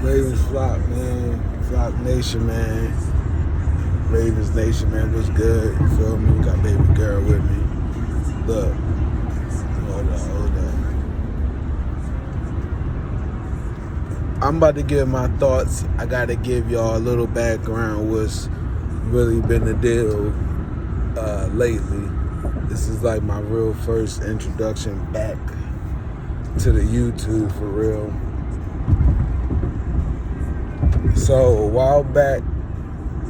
Ravens Flock, man. Flock Nation, man. Ravens Nation, man. What's good? You feel me? Got baby girl with me. Look. Hold up. I'm about to give my thoughts. I got to give y'all a little background what's really been the deal lately. This is like my real first introduction back to the YouTube for real. So a while back,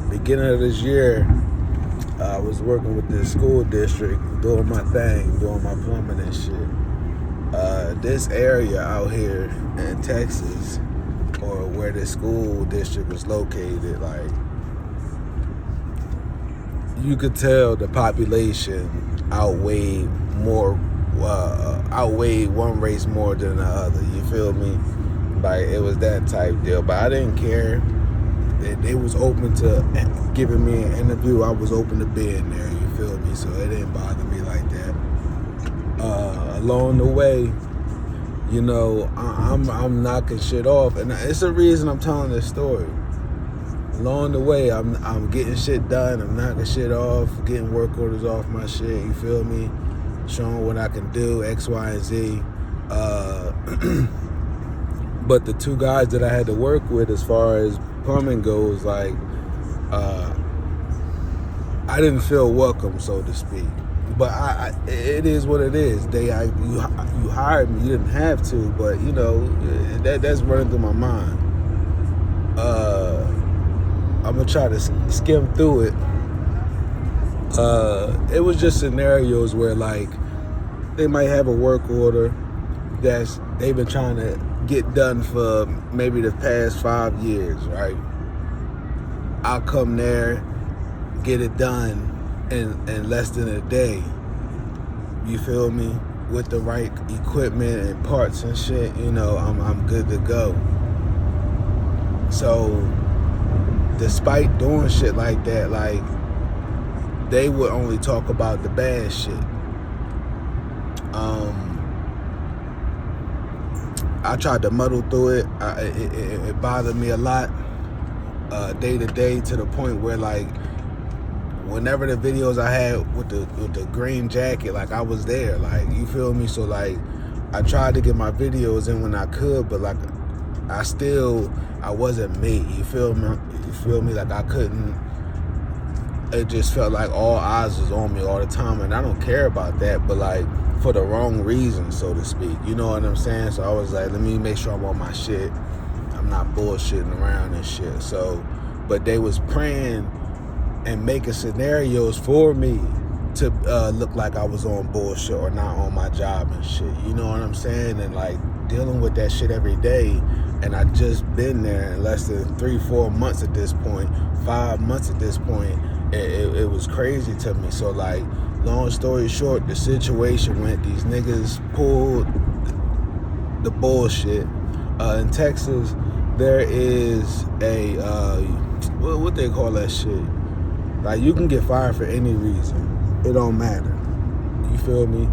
beginning of this year, I was working with the school district, doing my thing, doing my plumbing and shit. This area out here in Texas, or where the school district was located, like, you could tell the population outweighed one race more than the other. You feel me? Like, it was that type deal. But I didn't care. They was open to giving me an interview. I was open to being there. You feel me? So it didn't bother me like that. Along the way, you know, I'm knocking shit off, and it's the reason I'm telling this story. Along the way, I'm getting shit done. I'm knocking shit off, getting work orders off my shit. You feel me? Showing what I can do, X, Y, and Z. But the two guys that I had to work with, as far as plumbing goes, like, I didn't feel welcome, so to speak. But it is what it is. You hired me. You didn't have to, but you know that's running through my mind. I'm gonna try to skim through it. It was just scenarios where, like, they might have a work order that's they've been trying to get done for maybe the past 5 years, right? I'll come there, get it done in less than a day. You feel me? With the right equipment and parts and shit, you know, I'm good to go. So, despite doing shit like that, like, they would only talk about the bad shit. I tried to muddle through it. It bothered me a lot, day to day, to the point where, like, whenever the videos I had with the green jacket, like, I was there, like, you feel me? So, like, I tried to get my videos in when I could, but, like, I wasn't me. You feel me? Like, I couldn't. It just felt like all eyes was on me all the time, and I don't care about that, but, like, for the wrong reasons, so to speak. You know what I'm saying? So I was like, let me make sure I'm on my shit. I'm not bullshitting around and shit. So, but they was praying and making scenarios for me to look like I was on bullshit or not on my job and shit. You know what I'm saying? And, like, dealing with that shit every day. And I just been there in less than 3-4 months at this point, 5 months at this point. It was crazy to me. So, like, long story short, the situation went, these niggas pulled the bullshit. In Texas, there is a, what they call that shit? Like, you can get fired for any reason. It don't matter. You feel me?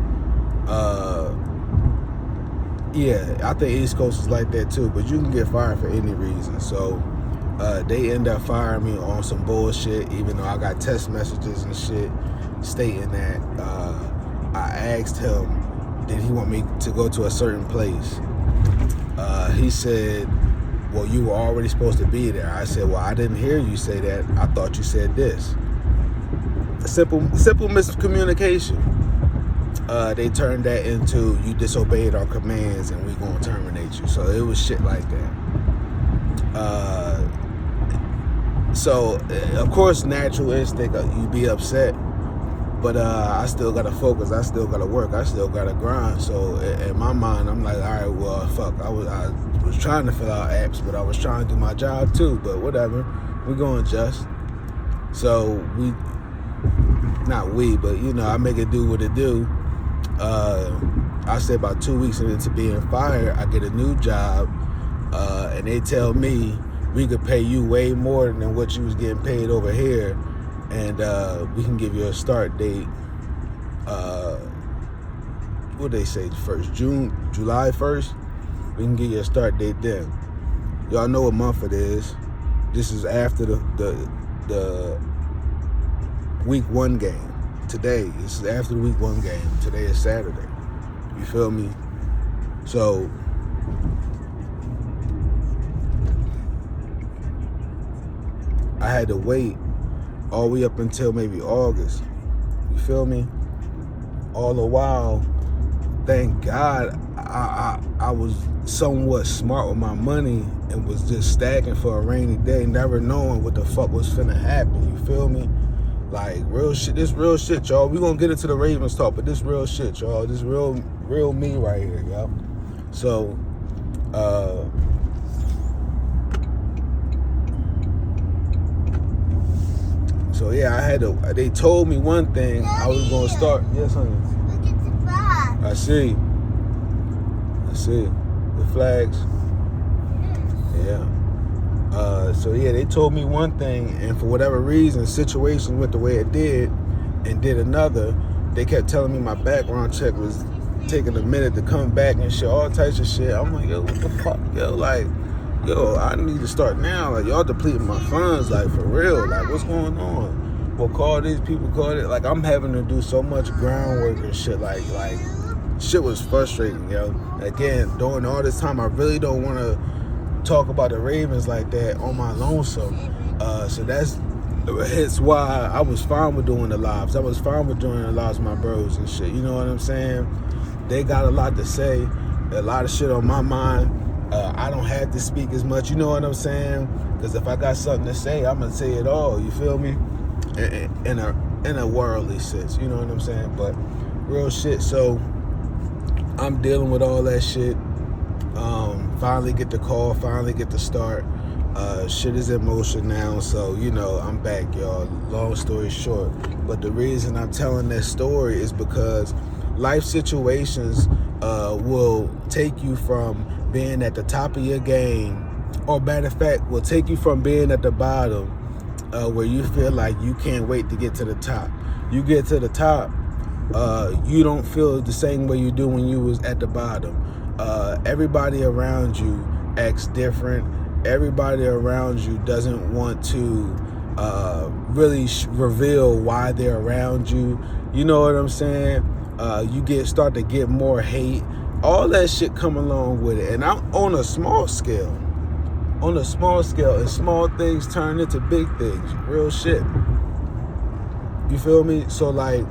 Yeah, I think East Coast is like that too, but you can get fired for any reason. So, they end up firing me on some bullshit, even though I got text messages and shit stating that. I asked him, did he want me to go to a certain place? He said, well, you were already supposed to be there. I said, well, I didn't hear you say that. I thought you said this. A simple miscommunication. They turned that into, you disobeyed our commands and we gonna terminate you. So it was shit like that. So, of course, natural instinct, you be upset, but I still gotta focus, I still gotta work, I still gotta grind. So in my mind, I'm like, all right, well, fuck, I was trying to fill out apps, but I was trying to do my job too, but whatever, we're going to adjust. So but you know, I make it do what it do. I say about 2 weeks into being fired, I get a new job, and they tell me, we could pay you way more than what you was getting paid over here, and we can give you a start date. What they say, July 1st? We can give you a start date then. Y'all know what month it is. This is after the week 1 game. Today, this is after the week 1 game. Today is Saturday. You feel me? So I had to wait all the way up until maybe August. You feel me? All the while, thank God I was somewhat smart with my money and was just stacking for a rainy day, never knowing what the fuck was finna happen. You feel me? Like, real shit. This real shit, y'all. We gonna get into the Ravens talk, but this real shit, y'all. This real me right here, y'all. So, yeah, they told me one thing. Daddy, I was gonna start. Yes, honey. Look at the flags. I see. The flags. Yes. Yeah. So yeah, they told me one thing, and for whatever reason, situation went the way it did, and did another. They kept telling me my background check was taking a minute to come back and shit, all types of shit. I'm like, yo, what the fuck, yo, like, yo, I need to start now. Like, y'all depleting my funds, like, for real. Like, what's going on? Well, call these people, call it. Like, I'm having to do so much groundwork and shit. Like, shit was frustrating, yo. Again, during all this time, I really don't want to talk about the Ravens like that on my lonesome. So that's why I was fine with doing the lives. I was fine with doing the lives with my bros and shit. You know what I'm saying? They got a lot to say, a lot of shit on my mind. I don't have to speak as much. You know what I'm saying? Because if I got something to say, I'm gonna say it all. You feel me? In a worldly sense. You know what I'm saying? But real shit. So I'm dealing with all that shit. Finally get the call, finally get the start. Shit is in motion now, so, you know, I'm back, y'all. Long story short. But the reason I'm telling that story is because life situations will take you from being at the top of your game, or matter of fact, will take you from being at the bottom, where you feel like you can't wait to get to the top. You get to the top, you don't feel the same way you do when you was at the bottom. Everybody around you acts different. Everybody around you doesn't want to really reveal why they're around you. You know what I'm saying? You start to get more hate. All that shit come along with it. And I'm on a small scale. And small things turn into big things. Real shit. You feel me? So, like,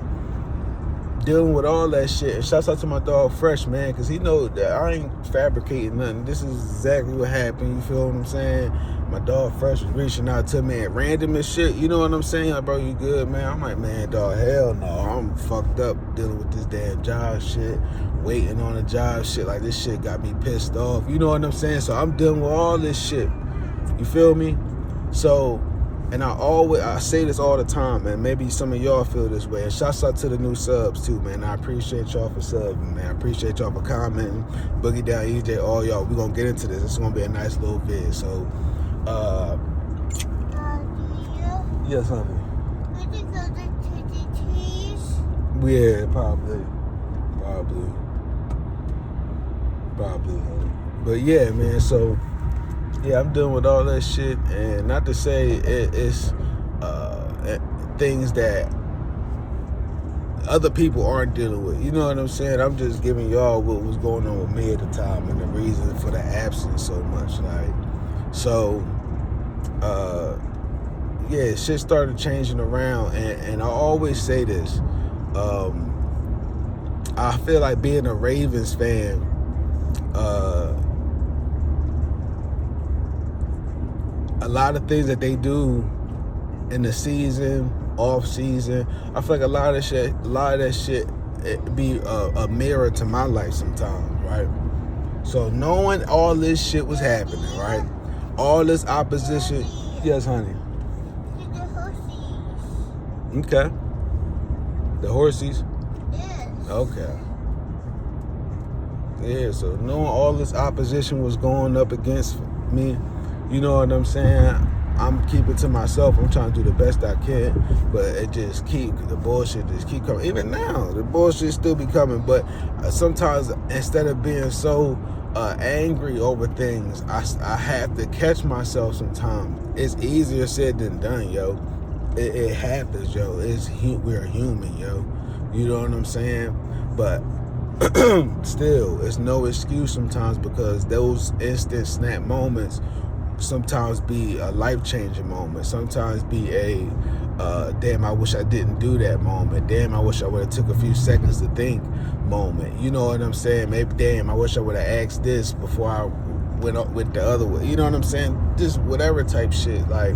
dealing with all that shit. And shouts out to my dog Fresh, man, because he know that I ain't fabricating nothing. This is exactly what happened. You feel what I'm saying? My dog Fresh was reaching out to me at random and shit. You know what I'm saying? Like, bro, you good, man? I'm like, man, dog, hell no. I'm fucked up dealing with this damn job shit, waiting on a job shit. Like, this shit got me pissed off. You know what I'm saying? So I'm dealing with all this shit. You feel me? So, and I say this all the time, man. Maybe some of y'all feel this way. And shouts out to the new subs too, man. I appreciate y'all for subbing, man. I appreciate y'all for commenting. Boogie Down, EJ, all y'all. We're gonna get into this. It's gonna be a nice little vid. So, yes, honey. Would you go to the trees? Yeah, probably, honey. But yeah, man. So. Yeah, I'm dealing with all that shit, and not to say it's things that other people aren't dealing with. You know what I'm saying? I'm just giving y'all what was going on with me at the time and the reason for the absence so much. Like, so, yeah, shit started changing around, and I always say this. I feel like being a Ravens fan, a lot of things that they do in the season, off season, I feel like a lot of that shit it be a mirror to my life sometimes, right? So knowing all this shit was happening, right? All this opposition. Yes, honey. The horses. Okay. The horses? Yes. Okay. Yeah, so knowing all this opposition was going up against me, you know what I'm saying? I'm keeping to myself. I'm trying to do the best I can, but the bullshit just keep coming. Even now, the bullshit still be coming, but sometimes instead of being so angry over things, I have to catch myself sometimes. It's easier said than done, yo. It happens, yo. We're human, yo. You know what I'm saying? But still, it's no excuse sometimes, because those instant snap moments sometimes be a life-changing moment. Sometimes be a damn, I wish I didn't do that moment. Damn, I wish I would have took a few seconds to think moment. You know what I'm saying? Maybe, damn, I wish I would have asked this before I went up with the other way. You know what I'm saying? Just whatever type shit. Like,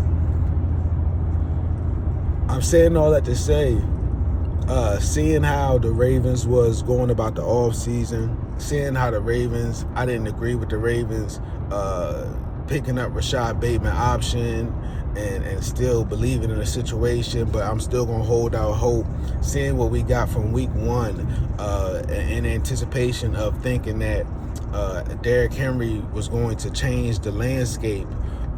I'm saying all that to say, seeing how the Ravens was going about the off season, seeing how the Ravens, I didn't agree with the Ravens picking up Rashod Bateman option and still believing in the situation, but I'm still gonna hold out hope. Seeing what we got from week 1, in anticipation of thinking that Derrick Henry was going to change the landscape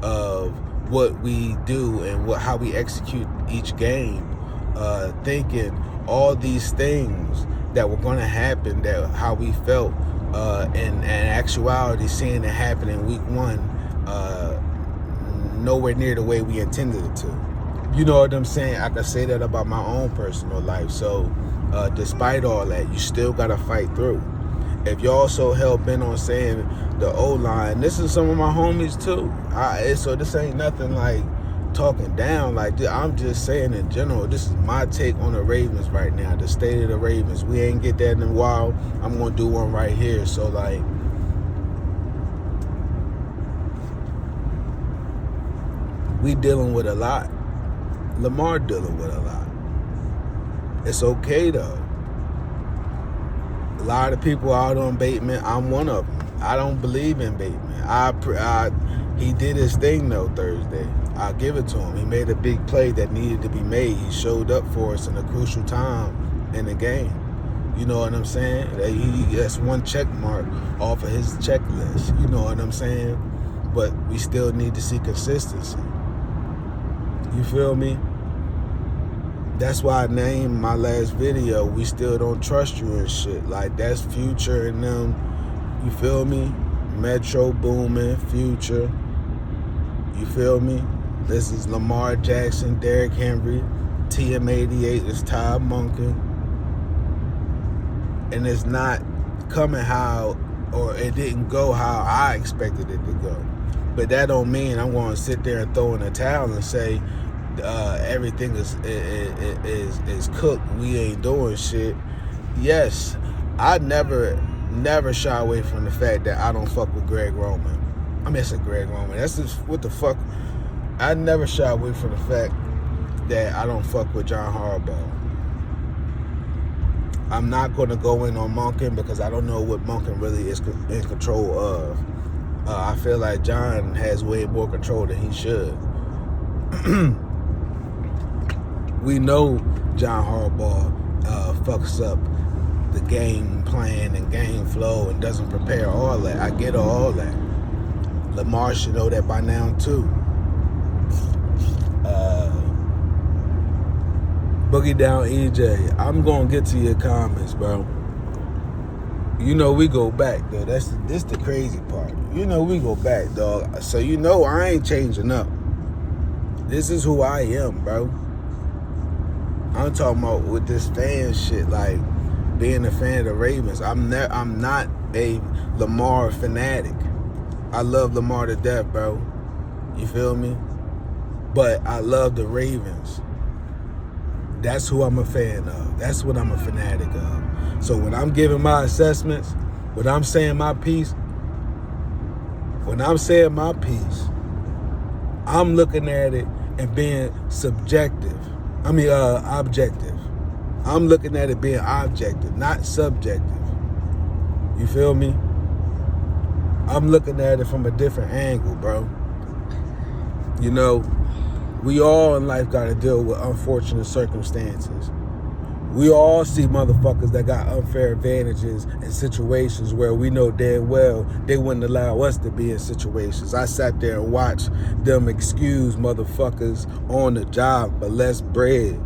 of what we do and how we execute each game, thinking all these things that were going to happen, that how we felt, in actuality, seeing it happen in week 1, nowhere near the way we intended it to. You know what I'm saying? I can say that about my own personal life. So despite all that, you still got to fight through. If y'all so hell-bent on saying the O-line, this is some of my homies too. So this ain't nothing like talking down. Like, I'm just saying in general, this is my take on the Ravens right now, the state of the Ravens. We ain't get that in a while. I'm going to do one right here. So, like, we dealing with a lot. Lamar dealing with a lot. It's okay, though. A lot of people out on Bateman. I'm one of them. I don't believe in Bateman. He did his thing, though, Thursday. I'll give it to him. He made a big play that needed to be made. He showed up for us in a crucial time in the game. You know what I'm saying? That's one check mark off of his checklist. You know what I'm saying? But we still need to see consistency. You feel me? That's why I named my last video, We Still Don't Trust You and shit. Like, that's Future and them. You feel me? Metro Boomin, Future. You feel me? This is Lamar Jackson, Derrick Henry. TM88 is Ty Monken. And it's not coming how, or it didn't go how I expected it to go. But that don't mean I'm going to sit there and throw in a towel and say everything is cooked. We ain't doing shit. Yes, I never shy away from the fact that I don't fuck with Greg Roman. I mean, it's a Greg Roman. That's just what the fuck. I never shy away from the fact that I don't fuck with John Harbaugh. I'm not going to go in on Monken because I don't know what Monken really is in control of. I feel like John has way more control than he should. We know John Harbaugh fucks up the game plan and game flow and doesn't prepare all that. I get all that. Lamar should know that by now too. Boogie Down EJ, I'm gonna get to your comments, bro. You know we go back, though. This the crazy part. You know we go back, dog. So you know I ain't changing up. This is who I am, bro. I'm talking about with this fan shit, like being a fan of the Ravens. I'm not a Lamar fanatic. I love Lamar to death, bro. You feel me? But I love the Ravens. That's who I'm a fan of. That's what I'm a fanatic of. So when I'm giving my assessments, when I'm saying my piece, I'm looking at it and being objective. I'm looking at it being objective, not subjective. You feel me? I'm looking at it from a different angle, bro. You know, we all in life got to deal with unfortunate circumstances. We all see motherfuckers that got unfair advantages in situations where we know damn well they wouldn't allow us to be in situations. I sat there and watched them excuse motherfuckers on the job for less bread,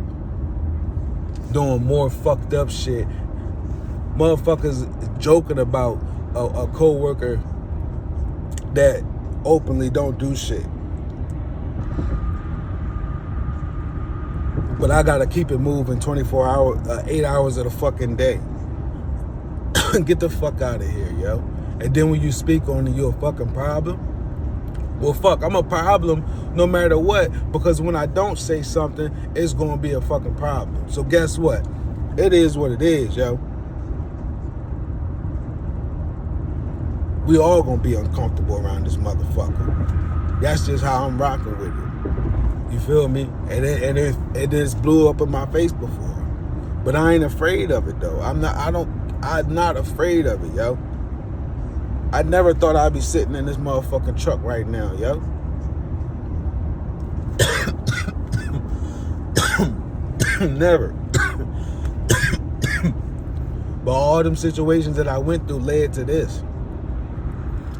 doing more fucked up shit. Motherfuckers joking about a co-worker that openly don't do shit. But I gotta keep it moving 24 hours, 8 hours of the fucking day. Get the fuck out of here, yo. And then when you speak on it, you're a fucking problem. Well, fuck, I'm a problem no matter what, because when I don't say something, it's gonna be a fucking problem. So guess what? It is what it is, yo. We all gonna be uncomfortable around this motherfucker. That's just how I'm rocking with it. You feel me? And it just blew up in my face before. But I ain't afraid of it though. I'm not afraid of it, yo. I never thought I'd be sitting in this motherfucking truck right now, yo. Never. But all them situations that I went through led to this.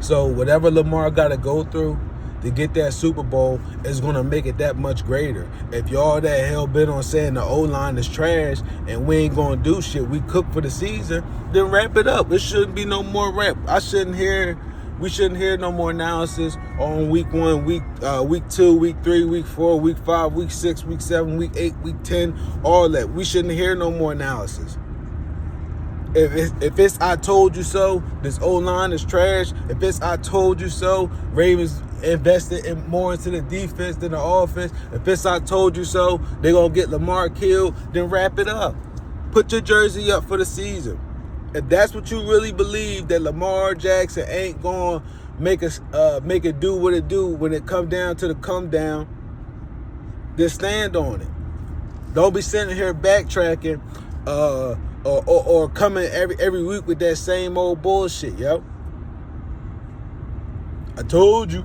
So whatever Lamar got to go through to get that Super Bowl is going to make it that much greater. If y'all that hell-bent on saying the O-line is trash and we ain't going to do shit, we cook for the season, then wrap it up. It shouldn't be no more rap. We shouldn't hear no more analysis on week 1, week 2, week 3, week 4, week 5, week 6, week 7, week 8, week 10, all that. We shouldn't hear no more analysis. If it's I told you so, this O-line is trash. If it's I told you so, Ravens invested more into the defense than the offense. If it's I told you so, they're going to get Lamar killed, then wrap it up. Put your jersey up for the season. If that's what you really believe, that Lamar Jackson ain't going to make it do what it do when it come down to the come down, then stand on it. Don't be sitting here backtracking or coming every week with that same old bullshit, yo. I told you.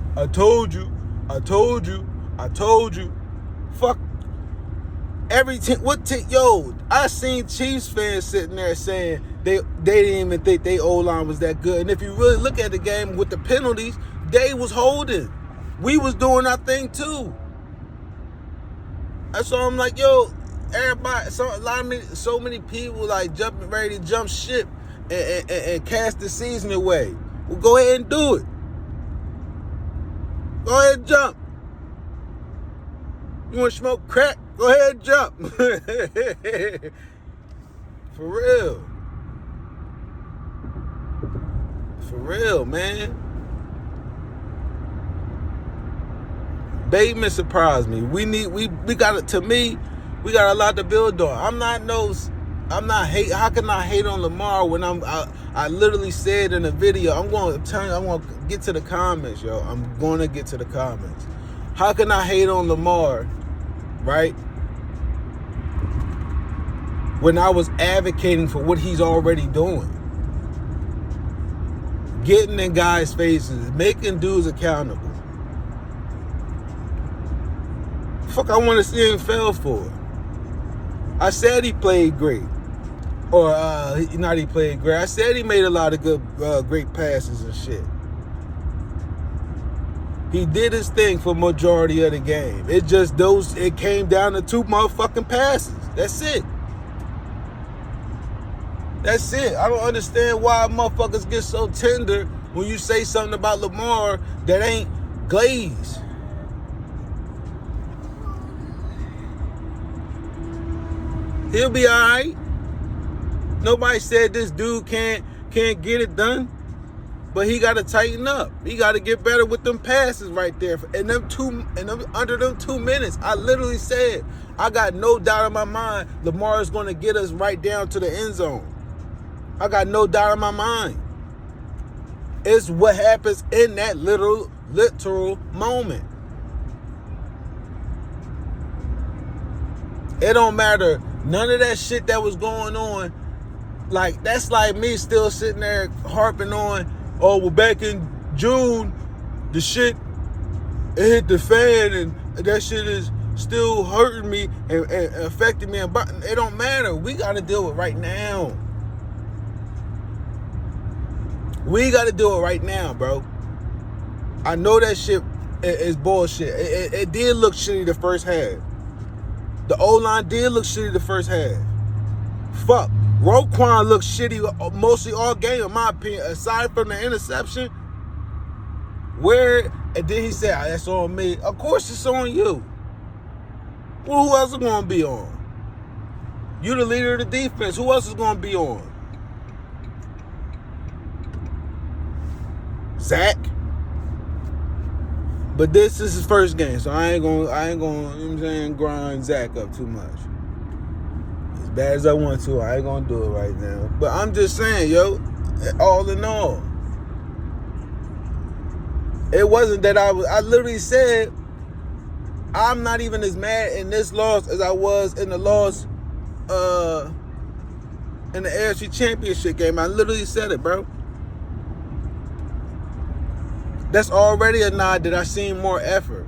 Fuck every team. Yo, I seen Chiefs fans sitting there saying they didn't even think they O-line was that good. And if you really look at the game with the penalties, they was holding. We was doing our thing too. That's why I'm like, yo, everybody, so many people like ready to jump ship and cast the season away. Well, go ahead and do it. Go ahead and jump. You want to smoke crack? Go ahead and jump. For real. For real, man. Bateman surprised me. We got it. To me, we got a lot to build on. I'm not hate. How can I hate on Lamar when I literally said in a video, I'm going to get to the comments, yo. I'm going to get to the comments. How can I hate on Lamar, right? When I was advocating for what he's already doing. Getting in guys' faces, making dudes accountable. Fuck, I want to see him fail for it. I said he played great. Or, not he played great. I said he made a lot of good, great passes and shit. He did his thing for majority of the game. It came down to 2 motherfucking passes. That's it. That's it. I don't understand why motherfuckers get so tender when you say something about Lamar that ain't glazed. He'll be all right. Nobody said this dude can't get it done, but he got to tighten up. He got to get better with them passes right there. And under them 2 minutes, I literally said, I got no doubt in my mind Lamar is going to get us right down to the end zone. I got no doubt in my mind. It's what happens in that literal moment. It don't matter. None of that shit that was going on. Like, that's like me still sitting there harping on, oh, well, back in June, the shit, it hit the fan, and that shit is still hurting me and affecting me. It don't matter. We got to deal with it right now. We got to do it right now, bro. I know that shit is bullshit. It did look shitty the first half. The O-line did look shitty the first half. Fuck. Roquan looked shitty mostly all game, in my opinion, aside from the interception. And then he said, that's on me. Of course it's on you. Well, who else is going to be on? You the leader of the defense. Who else is going to be on? Zach? But this is his first game, so I ain't gonna, you know what I'm saying, grind Zach up too much. As bad as I want to, I ain't gonna do it right now. But I'm just saying, yo, all in all, it wasn't that I literally said, I'm not even as mad in this loss as I was in the loss in the AFC Championship game. I literally said it, bro. That's already a nod that I seen more effort.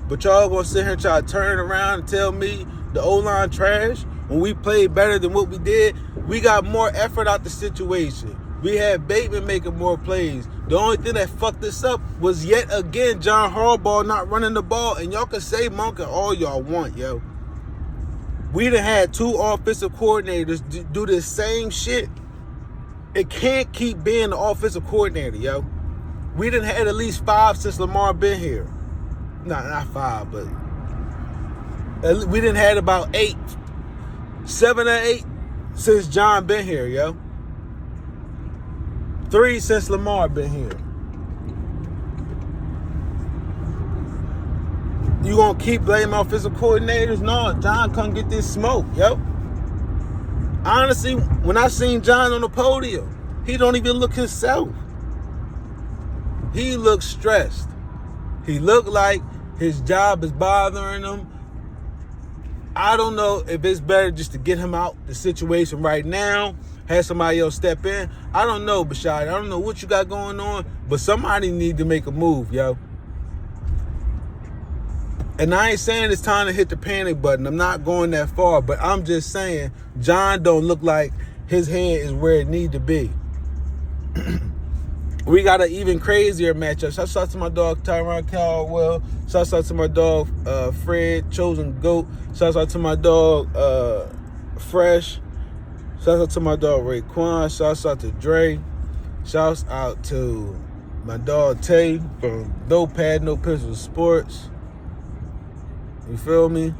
But y'all gonna sit here and try to turn it around and tell me the O-line trash when we played better than what we did. We got more effort out the situation. We had Bateman making more plays. The only thing that fucked us up was yet again John Harbaugh not running the ball. And y'all can say Monk all y'all want, yo. We done had 2 offensive coordinators do this same shit. It can't keep being the offensive coordinator, yo. We done had at least 5 since Lamar been here. Nah, not 5, but we done had about 8. 7 or 8 since John been here, yo. 3 since Lamar been here. You gonna keep blaming offensive coordinators? No, John come get this smoke, yo. Honestly, when I seen John on the podium, he don't even look himself. He looks stressed. He looked like his job is bothering him. I don't know if it's better just to get him out the situation right now, have somebody else step in. I don't know, Rashod. I don't know what you got going on, but somebody need to make a move, yo. And I ain't saying it's time to hit the panic button. I'm not going that far, but I'm just saying John don't look like his head is where it need to be. We got an even crazier matchup. Shout out to my dog Tyron Caldwell. Shout out to my dog Fred, Chosen Goat. Shout out to my dog Fresh. Shout out to my dog Raekwon. Shout out to Dre. Shout out to my dog Tay from No Pad, No Pistol Sports. You feel me?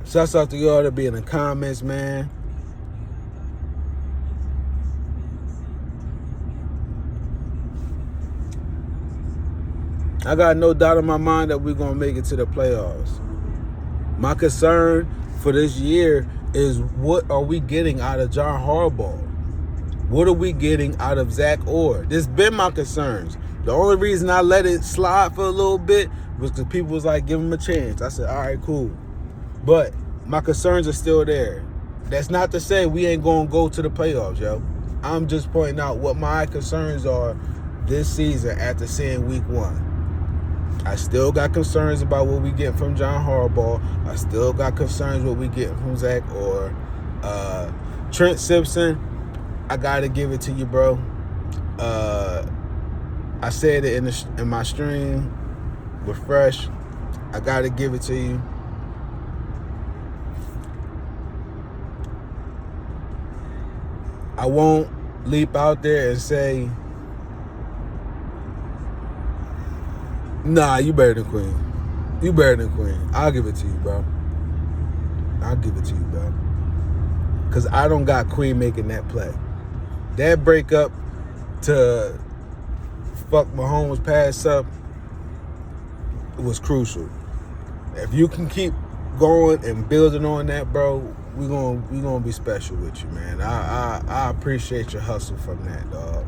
Shout out to y'all that be in the comments, man. I got no doubt in my mind that we're going to make it to the playoffs. My concern for this year is what are we getting out of John Harbaugh? What are we getting out of Zach Orr? This been my concerns. The only reason I let it slide for a little bit was because people was like, give him a chance. I said, all right, cool. But my concerns are still there. That's not to say we ain't going to go to the playoffs, yo. I'm just pointing out what my concerns are this season after seeing week 1. I still got concerns about what we get from John Harbaugh. I still got concerns what we get from Zach Orr. Trent Simpson, I got to give it to you, bro. I said it in my stream with Fresh. I got to give it to you. I won't leap out there and say, nah, you better than Queen. You better than Queen. I'll give it to you, bro. I'll give it to you, bro. Because I don't got Queen making that play. That breakup to fuck Mahomes pass up was crucial. If you can keep going and building on that, bro, we gonna be special with you, man. I appreciate your hustle from that, dog.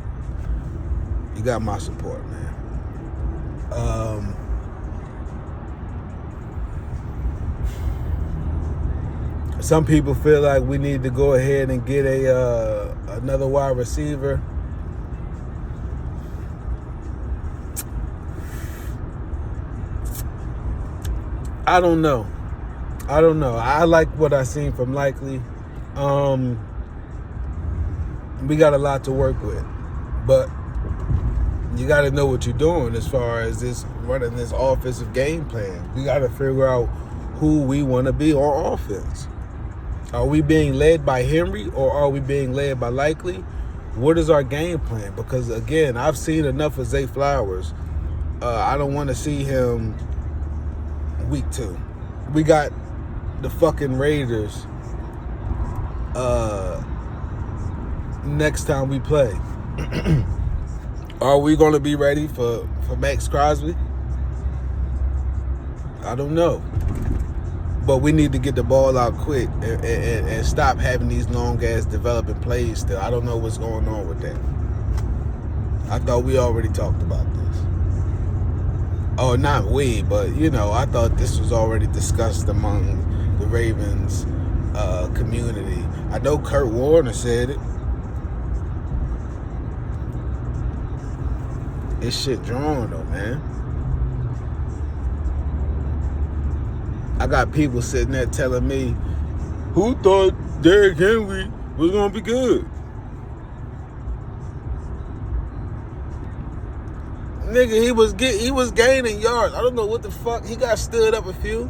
You got my support, man. Some people feel like we need to go ahead and get another wide receiver. I don't know. I like what I seen from Likely. We got a lot to work with, but you got to know what you're doing as far as running this offensive game plan. We got to figure out who we want to be on offense. Are we being led by Henry or are we being led by Likely? What is our game plan? Because, again, I've seen enough of Zay Flowers. I don't want to see him week 2. We got the fucking Raiders next time we play. Are we going to be ready for Max Crosby? I don't know. But we need to get the ball out quick and stop having these long-ass developing plays still. I don't know what's going on with that. I thought we already talked about this. Oh, not we, but, I thought this was already discussed among the Ravens community. I know Kurt Warner said it. This shit drawn, though, man. I got people sitting there telling me, who thought Derrick Henry was going to be good? Nigga, he was gaining yards. I don't know what the fuck. He got stood up a few.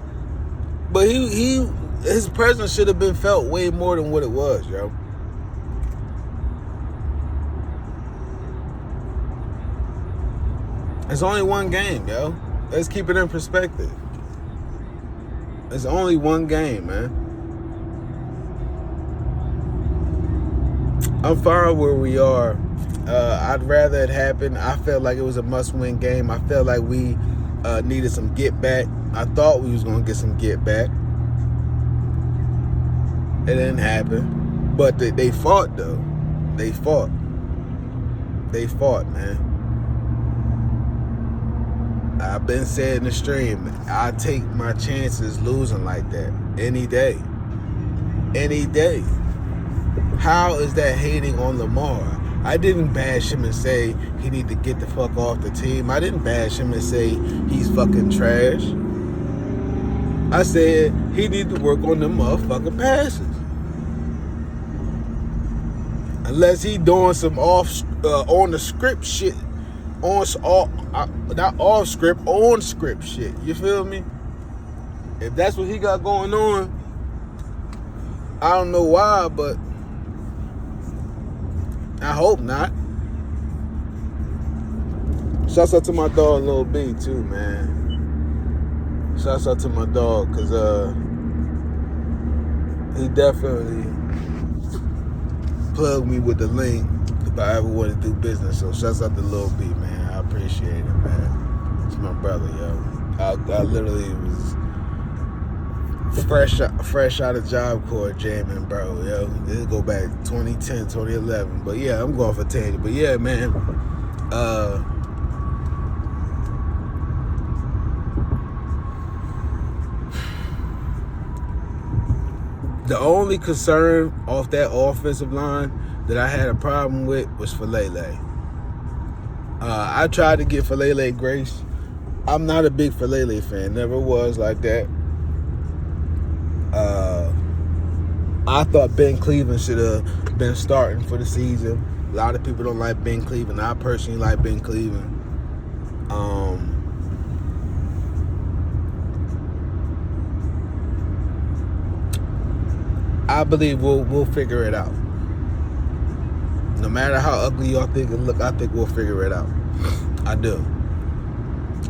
But his presence should have been felt way more than what it was, yo. It's only one game, yo. Let's keep it in perspective. It's only one game, man. I'm fine where we are. I'd rather it happen. I felt like it was a must-win game. I felt like we needed some get back. I thought we was going to get some get back. It didn't happen. But they fought, though. They fought. They fought, man. I've been saying in the stream, I take my chances losing like that any day. Any day. How is that hating on Lamar? I didn't bash him and say he need to get the fuck off the team. I didn't bash him and say he's fucking trash. I said he need to work on them motherfucking passes. Unless he doing some on the script shit. Not off script, on script shit. You feel me? If that's what he got going on, I don't know why, but I hope not. Shouts out to my dog Lil B too, man. Shouts out to my dog, cause he definitely plugged me with the link if I ever want to do business. So shouts out to Lil B, man. I appreciate it, man. It's my brother, yo. I literally was fresh out of Job Corps jamming, bro, yo. This go back 2010, 2011. But yeah, I'm going for tangent. But yeah, man. The only concern off that offensive line that I had a problem with was Falele. I tried to get Falele grace. I'm not a big Falele fan. Never was like that. I thought Ben Cleveland should have been starting for the season. A lot of people don't like Ben Cleveland. I personally like Ben Cleveland. I believe we'll figure it out. No matter how ugly y'all think it look, I think we'll figure it out. I do.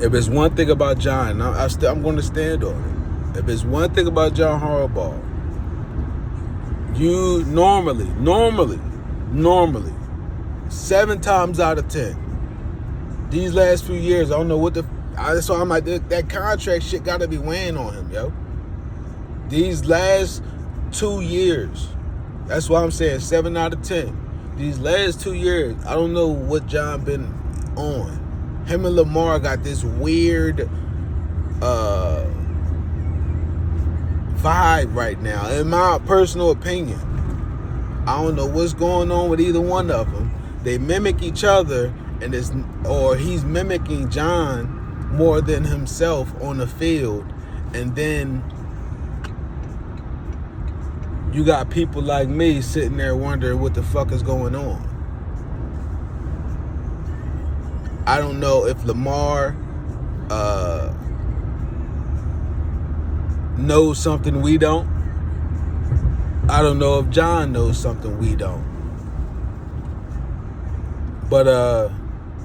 If it's one thing about John, I'm going to stand on it. If it's one thing about John Harbaugh, you normally, 7 times out of 10, these last few years, I don't know what so I'm like, that contract shit got to be weighing on him, yo. These last 2 years, that's why I'm saying 7 out of 10. These last 2 years, I don't know what John been on. Him and Lamar got this weird vibe right now, in my personal opinion. I don't know what's going on with either one of them. They mimic each other, or he's mimicking John more than himself on the field, and then you got people like me sitting there wondering what the fuck is going on. I don't know if Lamar knows something we don't. I don't know if John knows something we don't. But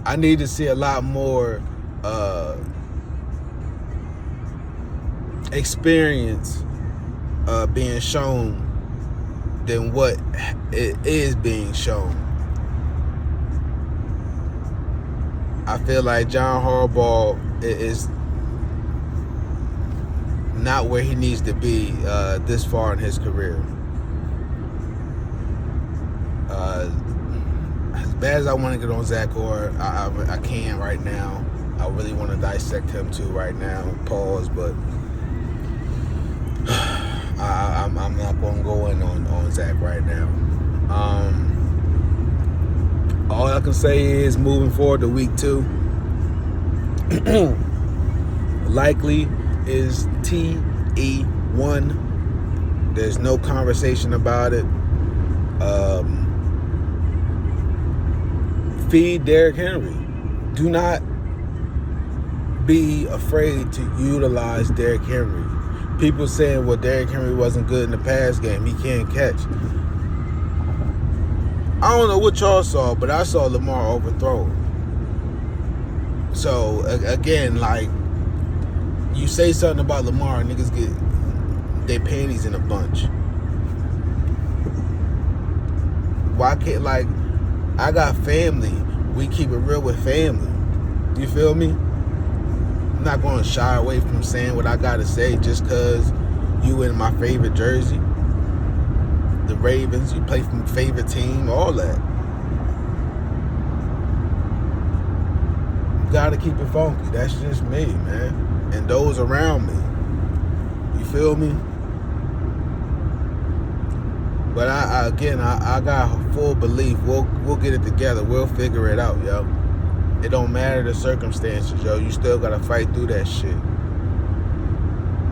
I need to see a lot more experience being shown than what it is being shown. I feel like John Harbaugh is not where he needs to be this far in his career. As bad as I want to get on Zach Orr, I can right now. I really want to dissect him too right now. Pause, but I'm not going to go in on Zach right now. All I can say is moving forward to week 2, likely is TE1. There's no conversation about it. Feed Derrick Henry. Do not be afraid to utilize Derrick Henry. People saying, well, Derrick Henry wasn't good in the pass game. He can't catch. I don't know what y'all saw, but I saw Lamar overthrow. So, again, like, you say something about Lamar, niggas get their panties in a bunch. Why can't, like, I got family. We keep it real with family. You feel me? I'm not going to shy away from saying what I got to say just because you in my favorite jersey. The Ravens, you play from favorite team, all that. You got to keep it funky. That's just me, man. And those around me. You feel me? But I got full belief. We'll get it together. We'll figure it out, yo. It don't matter the circumstances, yo. You still gotta fight through that shit.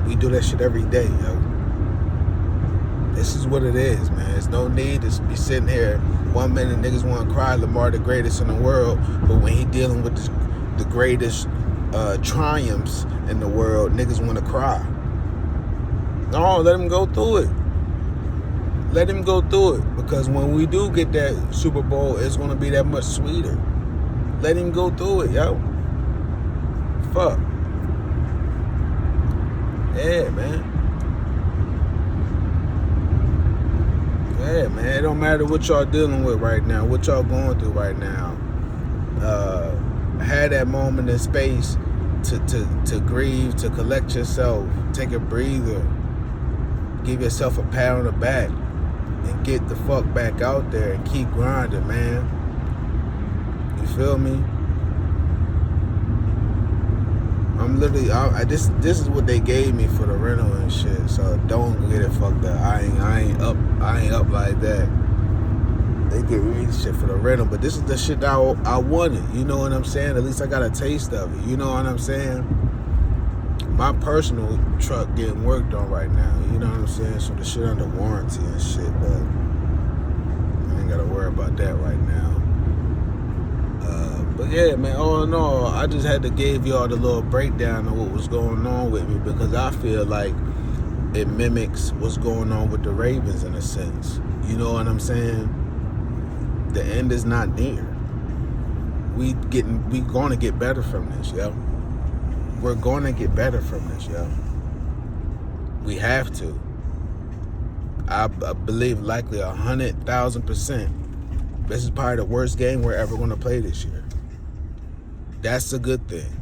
We do that shit every day, yo. This is what it is, man. There's no need to be sitting here 1 minute niggas want to cry Lamar the greatest in the world, but when he dealing with the greatest triumphs in the world, niggas want to cry. No, let him go through it. Let him go through it, because when we do get that Super Bowl, it's going to be that much sweeter. Let him go through it, yo. Fuck. Yeah, man. Yeah, man. It don't matter what y'all dealing with right now, what y'all going through right now. Have that moment in space to grieve, to collect yourself, take a breather, give yourself a pat on the back, and get the fuck back out there and keep grinding, man. You feel me? I'm literally, this is what they gave me for the rental and shit. So don't get it fucked up. I ain't up like that. They give me shit for the rental, but this is the shit that I wanted. You know what I'm saying? At least I got a taste of it. You know what I'm saying? My personal truck getting worked on right now. You know what I'm saying? So the shit under warranty and shit, but I ain't gotta worry about that right now. But yeah, man, all in all, I just had to give y'all the little breakdown of what was going on with me, because I feel like it mimics what's going on with the Ravens in a sense. You know what I'm saying? The end is not near. We gonna get better from this, yo. We're gonna get better from this, yo. We have to. I believe likely 100,000%. This is probably the worst game we're ever gonna play this year. That's a good thing.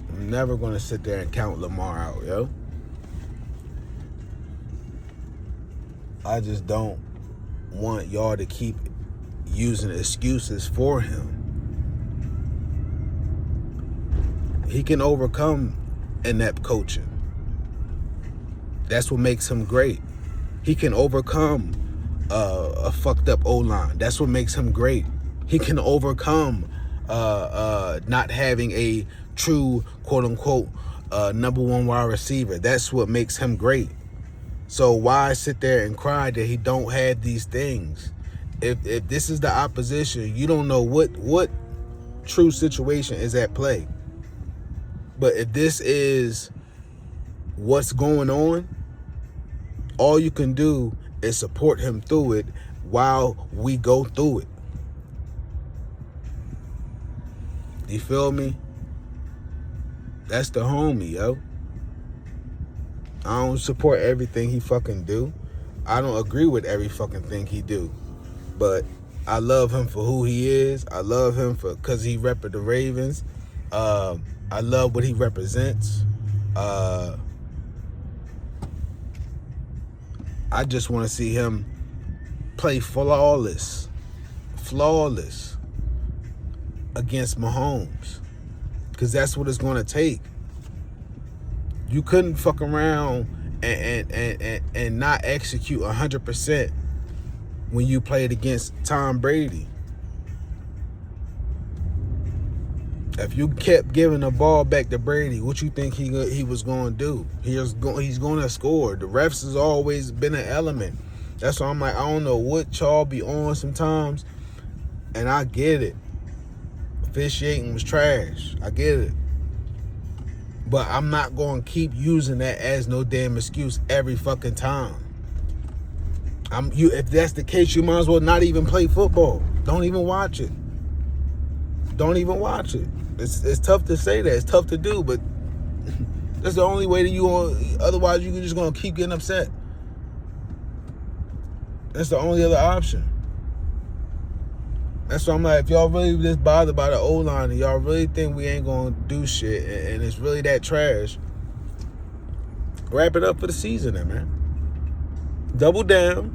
I'm never gonna sit there and count Lamar out, yo. I just don't want y'all to keep using excuses for him. He can overcome inept coaching. That's what makes him great. He can overcome a fucked up O-line. That's what makes him great. He can overcome not having a true quote-unquote number one wide receiver. That's what makes him great. So why sit there and cry that he don't have these things? If this is the opposition, you don't know what true situation is at play. But if this is what's going on all you can do is support him through it while we go through it. You feel me? That's the homie, yo. I don't support everything he fucking do. I don't agree with every fucking thing he do. But I love him for who he is. I love him because he repped the Ravens. I love what he represents. I just want to see him play flawless against Mahomes, because that's what it's going to take. You couldn't fuck around and not execute 100% when you played against Tom Brady. If you kept giving the ball back to Brady, what you think he was going to do? He's going to score. The refs has always been an element. That's why I'm like, I don't know what y'all be on sometimes, and I get it. Officiating was trash. I get it. But I'm not going to keep using that as no damn excuse every fucking time. If that's the case, you might as well not even play football. Don't even watch it. Don't even watch it. It's tough to say that. It's tough to do, but that's the only way that you want. Otherwise, you're just going to keep getting upset. That's the only other option. That's why I'm like, if y'all really just bothered by the O-line and y'all really think we ain't going to do shit and it's really that trash, wrap it up for the season then, man. Double down.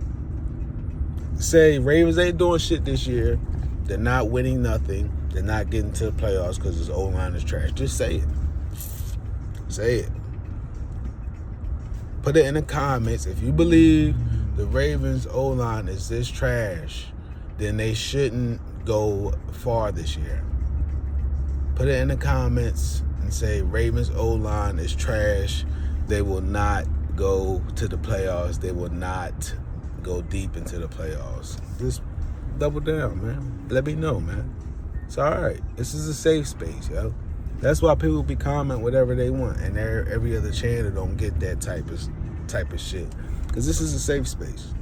Say Ravens ain't doing shit this year. They're not winning nothing. They're not getting to the playoffs because this O-line is trash. Just say it. Say it. Put it in the comments. If you believe the Ravens O-line is this trash, then they shouldn't go far this year. Put it in the comments and say Ravens O-line is trash. They will not go to the playoffs. They will not go deep into the playoffs. Just double down, man. Let me know, man. It's all right. This is a safe space, yo. That's why people be comment whatever they want, and every other channel don't get that type of shit. Because this is a safe space.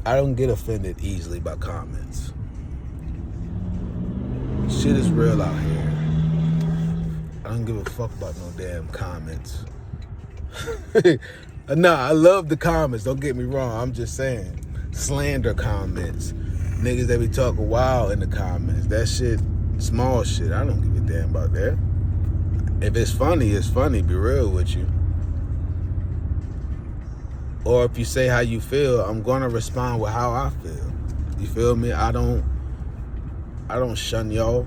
I don't get offended easily by comments. Shit is real out here. I don't give a fuck about no damn comments. Nah, I love the comments. Don't get me wrong. I'm just saying. Slander comments. Niggas that be talking wild in the comments. That shit, small shit. I don't give a damn about that. If it's funny, it's funny. Be real with you. Or if you say how you feel, I'm gonna respond with how I feel. You feel me? I don't shun y'all.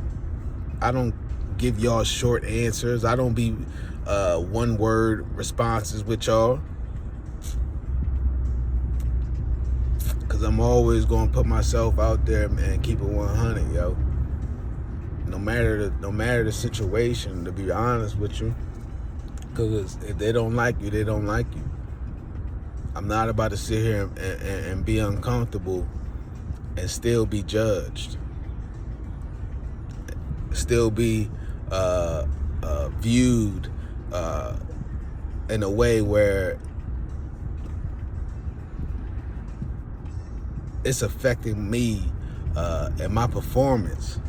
I don't give y'all short answers. I don't be one-word responses with y'all. Because I'm always going to put myself out there and keep it 100, yo. No matter the situation, to be honest with you. Because if they don't like you, they don't like you. I'm not about to sit here and be uncomfortable and still be judged. Still be viewed in a way where it's affecting me and my performance.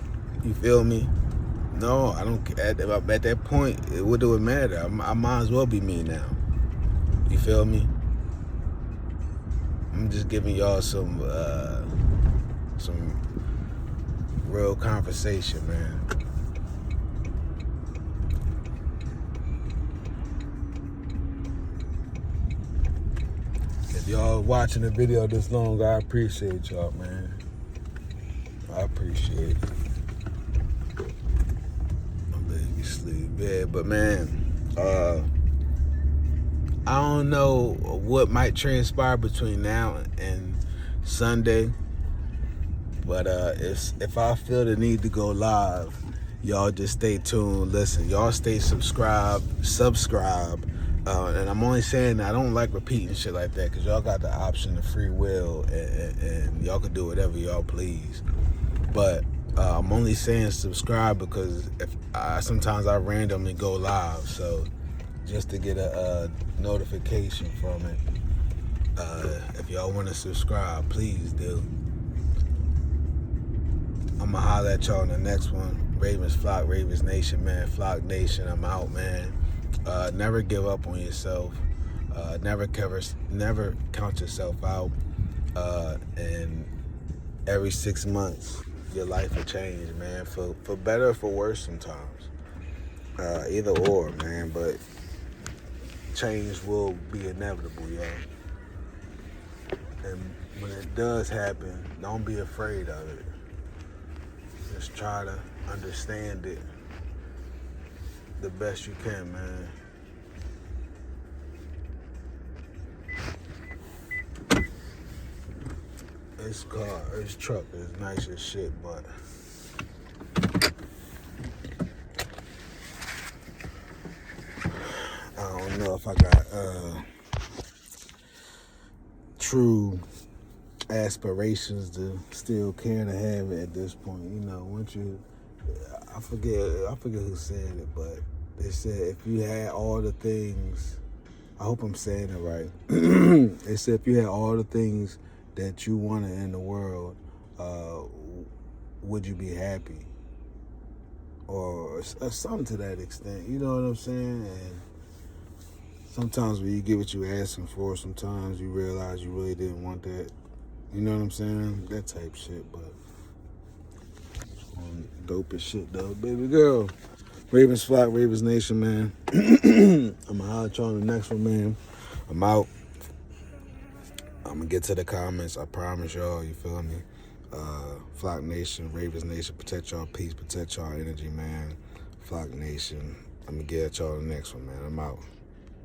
You feel me? No, I don't. At that point, what do it matter? I might as well be me now. You feel me? I'm just giving y'all some real conversation, man. If y'all watching the video this long, I appreciate y'all, man. I appreciate it. My baby sleep, yeah, but man, I don't know what might transpire between now and Sunday, but if I feel the need to go live, y'all just stay tuned. Listen, y'all stay subscribe, and I'm only saying that I don't like repeating shit like that because y'all got the option of free will and y'all can do whatever y'all please. But I'm only saying subscribe because sometimes I randomly go live, so just to get a notification from it. If y'all want to subscribe, please do. I'ma holler at y'all in the next one. Ravens Flock, Ravens Nation, man. Flock Nation, I'm out, man. Never give up on yourself. Never count yourself out. And every 6 months, your life will change, man. For better or for worse sometimes. Either or, man. But change will be inevitable, yo. And when it does happen, don't be afraid of it. Just try to understand it the best you can, man. This truck is nice as shit, but I don't know if I got true aspirations to still care to have it at this point. You know, once you, I forget who said it, but they said if you had all the things, I hope I'm saying it right. They said if you had all the things that you wanted in the world, would you be happy? Or something to that extent. You know what I'm saying? And sometimes when you get what you're asking for, sometimes you realize you really didn't want that. You know what I'm saying? That type shit, but dope as shit though. Baby girl. Ravens Flock, Ravens Nation, man. I'ma holler at y'all in the next one, man. I'm out. I'm gonna get to the comments. I promise y'all, you feel me? Flock Nation, Ravens Nation, protect y'all peace, protect y'all energy, man. Flock Nation. I'm gonna get at y'all in the next one, man. I'm out.